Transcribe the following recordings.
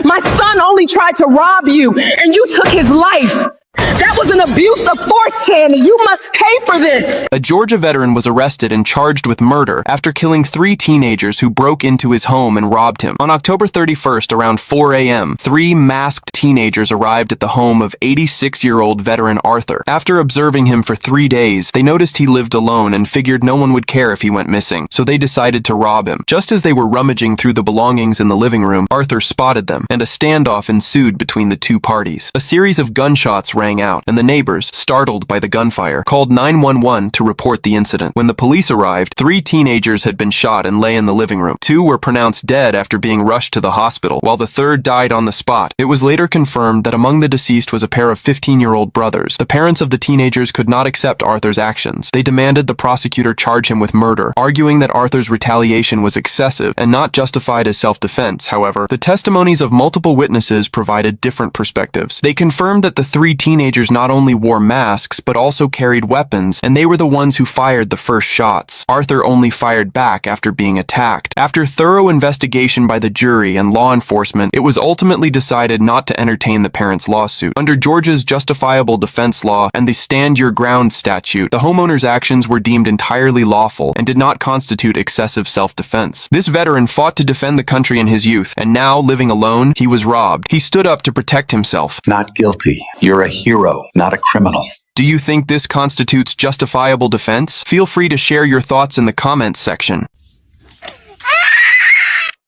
My son only tried to rob you, and you took his life. That was an abuse of force, Channing. You must pay for this. A Georgia veteran was arrested and charged with murder after killing 3 teenagers who broke into his home and robbed him. On October 31st, around 4 a.m., 3 masked teenagers arrived at the home of 86-year-old veteran Arthur. After observing him for 3 days, they noticed he lived alone and figured no one would care if he went missing, so they decided to rob him. Just as they were rummaging through the belongings in the living room, Arthur spotted them, and a standoff ensued between the 2 parties. A series of gunshots rang out, and the neighbors, startled by the gunfire, called 911 to report the incident. When the police arrived, 3 teenagers had been shot and lay in the living room. 2 were pronounced dead after being rushed to the hospital, while the 3rd died on the spot. It was later confirmed that among the deceased was a pair of 15-year-old brothers. The parents of the teenagers could not accept Arthur's actions. They demanded the prosecutor charge him with murder, arguing that Arthur's retaliation was excessive and not justified as self-defense. However, the testimonies of multiple witnesses provided different perspectives. They confirmed that the 3 teenagers not only wore masks, but also carried weapons, and they were the ones who fired the first shots. Arthur only fired back after being attacked. After thorough investigation by the jury and law enforcement, it was ultimately decided not to entertain the parents' lawsuit. Under Georgia's justifiable defense law and the Stand Your Ground statute, the homeowner's actions were deemed entirely lawful and did not constitute excessive self-defense. This veteran fought to defend the country in his youth, and now, living alone, he was robbed. He stood up to protect himself. Not guilty. You're a hero, not a criminal. Do you think this constitutes justifiable defense? Feel free to share your thoughts in the comments section.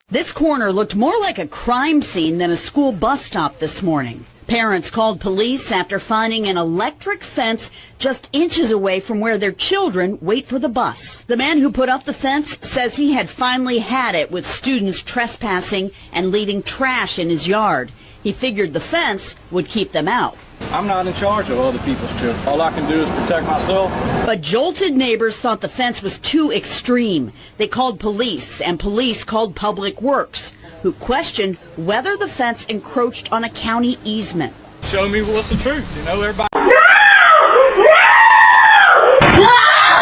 This corner looked more like a crime scene than a school bus stop this morning. Parents called police after finding an electric fence just inches away from where their children wait for the bus. The man who put up the fence says he had finally had it with students trespassing and leaving trash in his yard. He figured the fence would keep them out. I'm not in charge of other people's children. All I can do is protect myself. But jolted neighbors thought the fence was too extreme. They called police, and police called Public Works, who questioned whether the fence encroached on a county easement. Show me what's the truth. You know, everybody...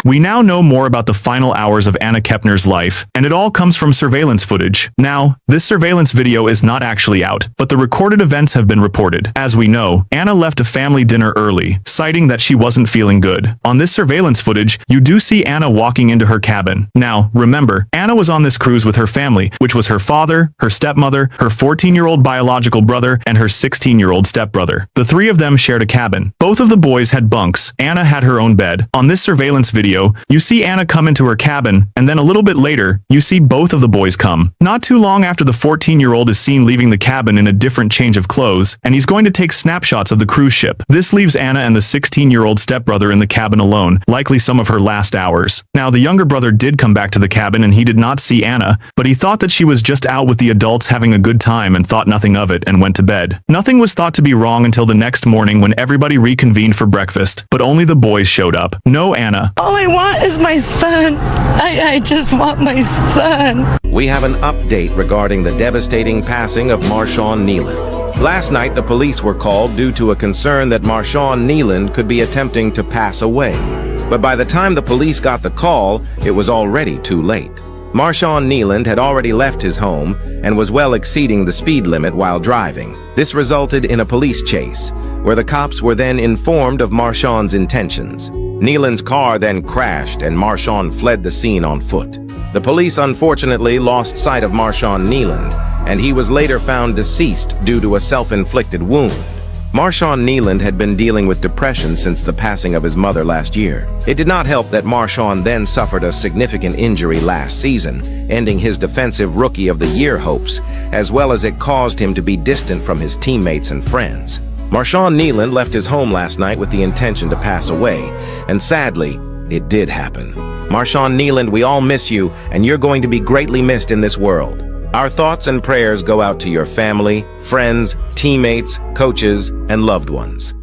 We now know more about the final hours of Anna Kepner's life, and it all comes from surveillance footage. Now, this surveillance video is not actually out, but the recorded events have been reported. As we know, Anna left a family dinner early, citing that she wasn't feeling good. On this surveillance footage, you do see Anna walking into her cabin. Now, remember, Anna was on this cruise with her family, which was her father, her stepmother, her 14-year-old biological brother, and her 16-year-old stepbrother. The 3 of them shared a cabin. Both of the boys had bunks. Anna had her own bed. On this surveillance video, you see Anna come into her cabin, and then a little bit later, you see both of the boys come. Not too long after the 14-year-old is seen leaving the cabin in a different change of clothes, and he's going to take snapshots of the cruise ship. This leaves Anna and the 16-year-old stepbrother in the cabin alone, likely some of her last hours. Now, the younger brother did come back to the cabin and he did not see Anna, but he thought that she was just out with the adults having a good time and thought nothing of it and went to bed. Nothing was thought to be wrong until the next morning when everybody reconvened for breakfast, but only the boys showed up. No Anna. All I want is my son. I just want my son. We have an update regarding the devastating passing of Marshawn Kneeland. Last night, the police were called due to a concern that Marshawn Kneeland could be attempting to pass away. But by the time the police got the call, it was already too late. Marshawn Kneeland had already left his home and was well exceeding the speed limit while driving. This resulted in a police chase, where the cops were then informed of Marshawn's intentions. Kneeland's car then crashed and Marshawn fled the scene on foot. The police unfortunately lost sight of Marshawn Kneeland, and he was later found deceased due to a self-inflicted wound. Marshawn Kneeland had been dealing with depression since the passing of his mother last year. It did not help that Marshawn then suffered a significant injury last season, ending his Defensive Rookie of the Year hopes, as well as it caused him to be distant from his teammates and friends. Marshawn Kneeland left his home last night with the intention to pass away, and sadly, it did happen. Marshawn Kneeland, we all miss you, and you're going to be greatly missed in this world. Our thoughts and prayers go out to your family, friends, teammates, coaches, and loved ones.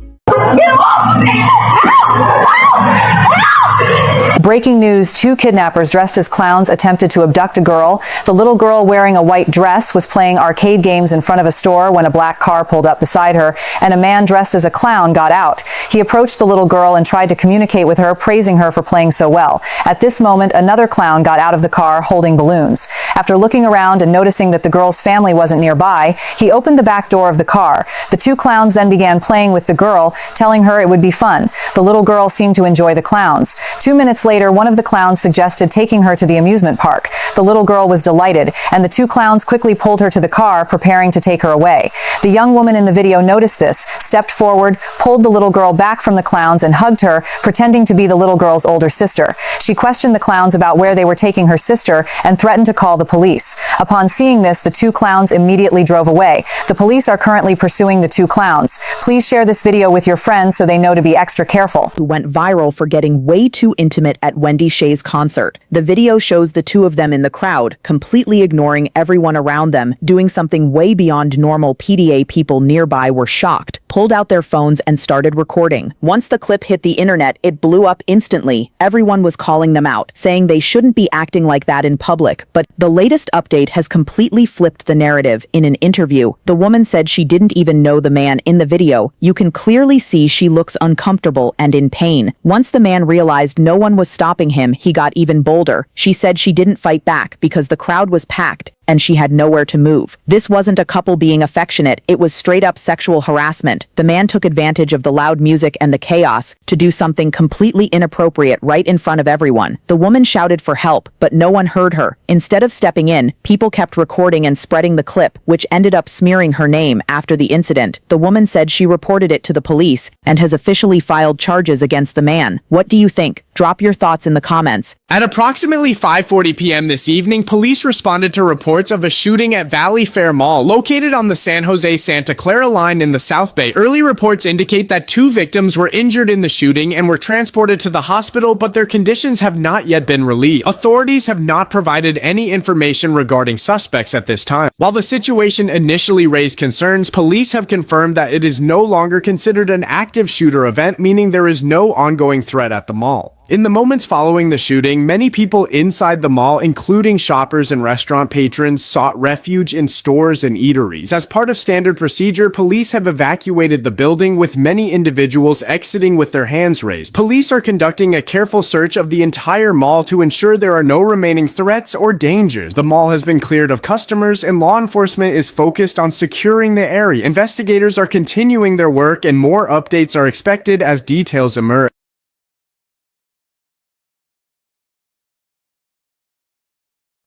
Breaking news, 2 kidnappers dressed as clowns attempted to abduct a girl. The little girl, wearing a white dress, was playing arcade games in front of a store when a black car pulled up beside her, and a man dressed as a clown got out. He approached the little girl and tried to communicate with her, praising her for playing so well. At this moment, another clown got out of the car holding balloons. After looking around and noticing that the girl's family wasn't nearby, he opened the back door of the car. The 2 clowns then began playing with the girl, telling her it would be fun. The little girl seemed to enjoy the clowns. 2 minutes later, one of the clowns suggested taking her to the amusement park. The little girl was delighted, and the 2 clowns quickly pulled her to the car, preparing to take her away. The young woman in the video noticed this, stepped forward, pulled the little girl back from the clowns and hugged her, pretending to be the little girl's older sister. She questioned the clowns about where they were taking her sister and threatened to call the police. Upon seeing this, the 2 clowns immediately drove away. The police are currently pursuing the 2 clowns. Please share this video with your friends so they know to be extra careful. Who went viral for getting way too intimate at Wendy Shea's concert. The video shows the 2 of them in the crowd, completely ignoring everyone around them, doing something way beyond normal. PDA people nearby were shocked, pulled out their phones and started recording. Once the clip hit the internet, it blew up instantly. Everyone was calling them out, saying they shouldn't be acting like that in public. But the latest update has completely flipped the narrative. In an interview, the woman said she didn't even know the man in the video. You can clearly see she looks uncomfortable and in pain. Once the man realized no one was stopping him, he got even bolder. She said she didn't fight back because the crowd was packed and she had nowhere to move. This wasn't a couple being affectionate, it was straight up sexual harassment. The man took advantage of the loud music and the chaos to do something completely inappropriate right in front of everyone. The woman shouted for help, but no one heard her. Instead of stepping in, people kept recording and spreading the clip, which ended up smearing her name after the incident. The woman said she reported it to the police and has officially filed charges against the man. What do you think? Drop your thoughts in the comments. At approximately 5:40 p.m. this evening, police responded to reports of a shooting at Valley Fair Mall, located on the San Jose-Santa Clara line in the South Bay. Early reports indicate that 2 victims were injured in the shooting and were transported to the hospital, but their conditions have not yet been released. Authorities have not provided any information regarding suspects at this time. While the situation initially raised concerns, police have confirmed that it is no longer considered an active shooter event, meaning there is no ongoing threat at the mall. In the moments following the shooting, many people inside the mall, including shoppers and restaurant patrons, sought refuge in stores and eateries. As part of standard procedure, police have evacuated the building, with many individuals exiting with their hands raised. Police are conducting a careful search of the entire mall to ensure there are no remaining threats or dangers. The mall has been cleared of customers, and law enforcement is focused on securing the area. Investigators are continuing their work, and more updates are expected as details emerge.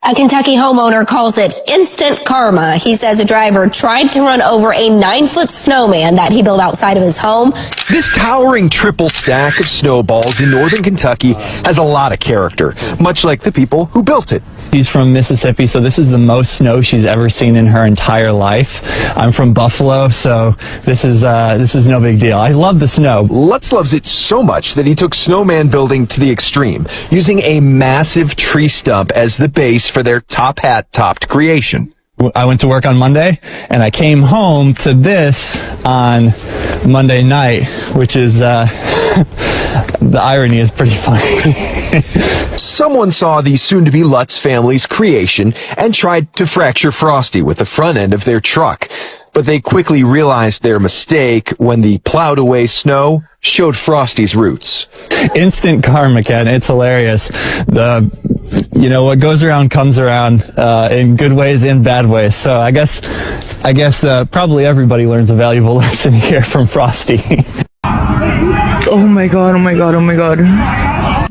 A Kentucky homeowner calls it instant karma. He says a driver tried to run over a 9-foot snowman that he built outside of his home. This towering triple stack of snowballs in northern Kentucky has a lot of character, much like the people who built it. She's from Mississippi, so this is the most snow she's ever seen in her entire life. I'm from Buffalo, so this is no big deal. I love the snow. Lutz loves it so much that he took snowman building to the extreme, using a massive tree stump as the base for their top hat topped creation. I went to work on Monday, and I came home to this on Monday night, which is, the irony is pretty funny. Someone saw the soon-to-be Lutz family's creation and tried to fracture Frosty with the front end of their truck. But they quickly realized their mistake when the plowed-away snow showed Frosty's roots. Instant karma, Ken. It's hilarious. What goes around comes around, in good ways, in bad ways. So I guess probably everybody learns a valuable lesson here from Frosty. Oh my god, oh my god, oh my god.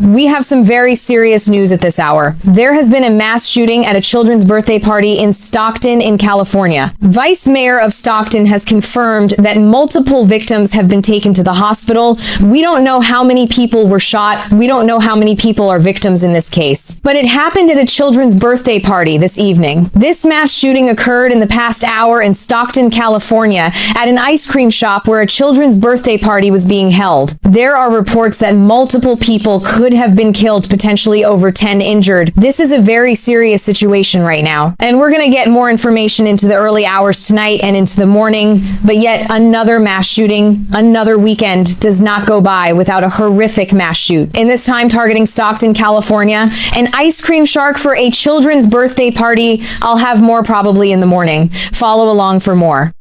We have some very serious news at this hour. There has been a mass shooting at a children's birthday party in Stockton in California. Vice Mayor of Stockton has confirmed that multiple victims have been taken to the hospital. We don't know how many people were shot. We don't know how many people are victims in this case. But it happened at a children's birthday party this evening. This mass shooting occurred in the past hour in Stockton, California, at an ice cream shop where a children's birthday party was being held. There are reports that multiple people could could have been killed, potentially over 10 injured. This is a very serious situation right now. And we're going to get more information into the early hours tonight and into the morning. But yet another mass shooting, another weekend does not go by without a horrific mass shoot. In this time targeting Stockton, California, an ice cream shark for a children's birthday party. I'll have more probably in the morning. Follow along for more.